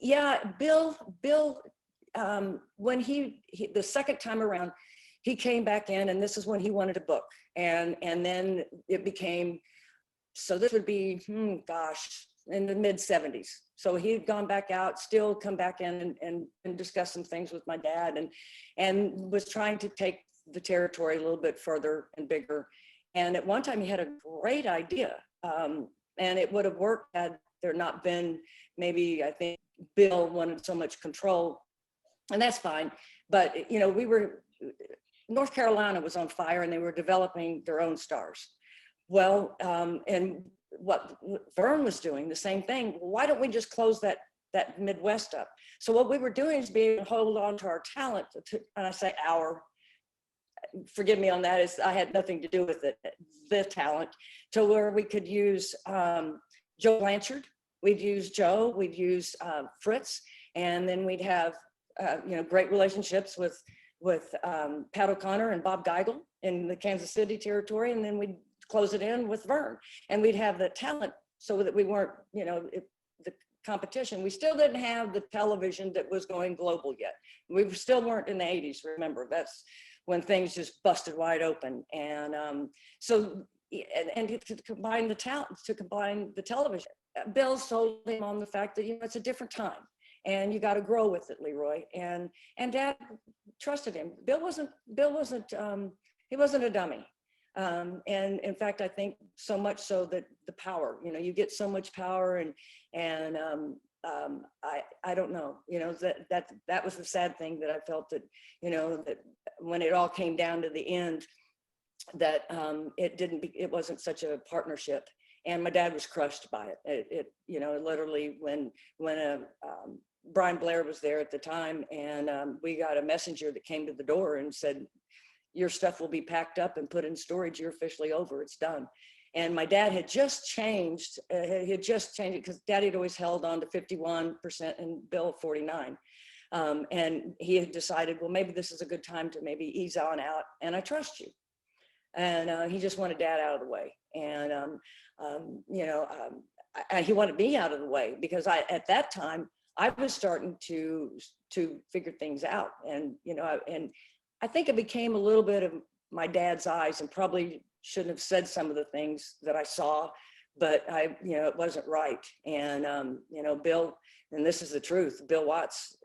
Yeah, Bill, when he the second time around, he came back in, and this is when he wanted a book, and then it became, so this would be, gosh, in the mid 70s. So he had gone back out, still come back in and discuss some things with my dad, and was trying to take the territory a little bit further and bigger. And at one time he had a great idea, and it would have worked had there not been, maybe, I think Bill wanted so much control, and that's fine. But, you know, North Carolina was on fire, and they were developing their own stars. Well, and what Vern was doing, the same thing. Why don't we just close that Midwest up? So what we were doing is being hold on to our talent, and I say our, forgive me on that, is I had nothing to do with it, the talent, to where we could use Joe Blanchard, we'd use Joe, we'd use Fritz, and then we'd have great relationships with Pat O'Connor and Bob Geigel in the Kansas City territory, and then we'd close it in with Vern, and we'd have the talent so that we weren't, the competition. We still didn't have the television that was going global yet. We still weren't in the 80s, remember, that's when things just busted wide open. And to combine the talent, to combine the television, Bill sold him on the fact that, it's a different time, and you got to grow with it, Leroy. And Dad trusted him. Bill wasn't he wasn't a dummy. And in fact, I think so much so that the power, you get so much power, and I don't know, that was the sad thing, that I felt that, that when it all came down to the end, that it wasn't such a partnership. And my dad was crushed by it. Literally when Brian Blair was there at the time, and we got a messenger that came to the door and said, your stuff will be packed up and put in storage. You're officially over. It's done. And my dad had just changed. He had just changed it because Daddy had always held on to 51% and Bill 49. And he had decided, well, maybe this is a good time to maybe ease on out. And I trust you. And he just wanted Dad out of the way. And, he wanted me out of the way because at that time, I was starting to figure things out. And, and I think it became a little bit of my dad's eyes, and probably shouldn't have said some of the things that I saw, but it wasn't right. And, Bill, and this is the truth, Bill Watts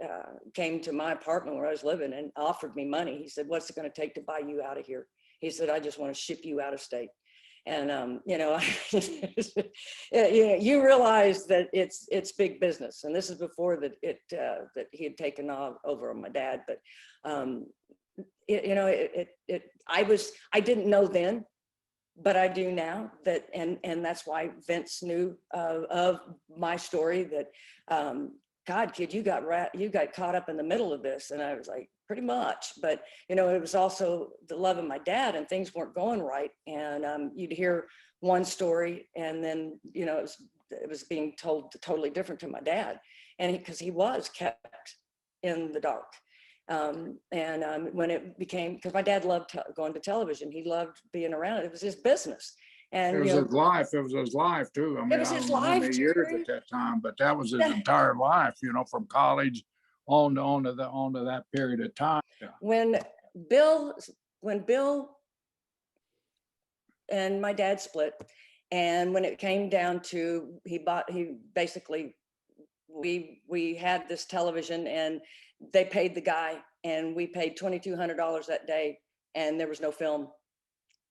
came to my apartment where I was living and offered me money. He said, what's it going to take to buy you out of here? He said, I just want to ship you out of state. And, you realize that it's big business. And this is before that that he had taken over on my dad. But, I didn't know then, but I do now, that, and that's why Vince knew of my story, that, God, kid, you got caught up in the middle of this. And I was like, pretty much. But, it was also the love of my dad, and things weren't going right. And you'd hear one story, and then, it was being told totally different to my dad. And because he was kept in the dark. When it became, because my dad loved going to television, he loved being around it. It was his business. And it was his life. It was his life too. I mean, it was his life, years at that time, but that was his entire life. From college on to that period of time. Yeah. When Bill and my dad split, and when it came down to we had this television, and they paid the guy, and we paid $2,200 that day, and there was no film.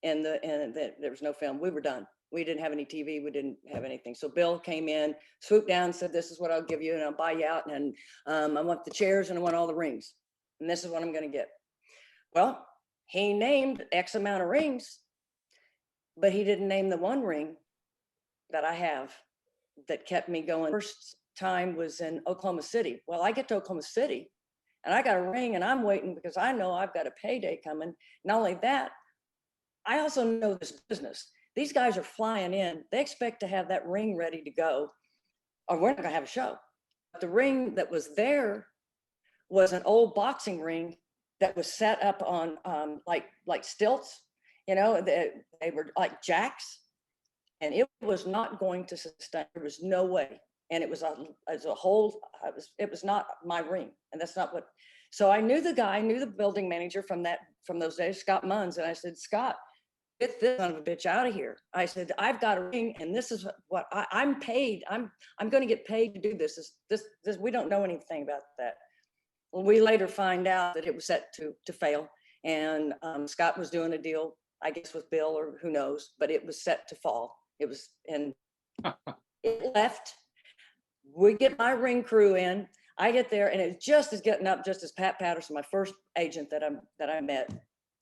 There was no film. We were done. We didn't have any TV. We didn't have anything. So Bill came in, swooped down, said, this is what I'll give you, and I'll buy you out. And I want the chairs, and I want all the rings. And this is what I'm going to get. Well, he named X amount of rings, but he didn't name the one ring that I have that kept me going. First time was in Oklahoma City. Well, I get to Oklahoma City, and I got a ring, and I'm waiting because I know I've got a payday coming. Not only that, I also know this business. These guys are flying in. They expect to have that ring ready to go, or we're not going to have a show. The ring that was there was an old boxing ring that was set up on like stilts. They were like jacks, and it was not going to sustain. There was no way And it was as a whole, it was not my ring. And that's not what, so I knew the guy, I knew the building manager from those days, Scott Munns. And I said, Scott, get this son of a bitch out of here. I said, I've got a ring and this is what I'm paid. I'm going to get paid to do this. We don't know anything about that. Well, we later find out that it was set to fail. And Scott was doing a deal, I guess with Bill or who knows, but it was set to fall. It was, and it left. We get my ring crew in. I get there and it just is getting up just as Pat Patterson, my first agent that I met.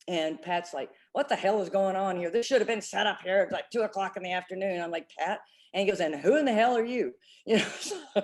And Pat's like, what the hell is going on here? This should have been set up here at like 2 o'clock in the afternoon. I'm like, Pat. And he goes, and who in the hell are you? You know,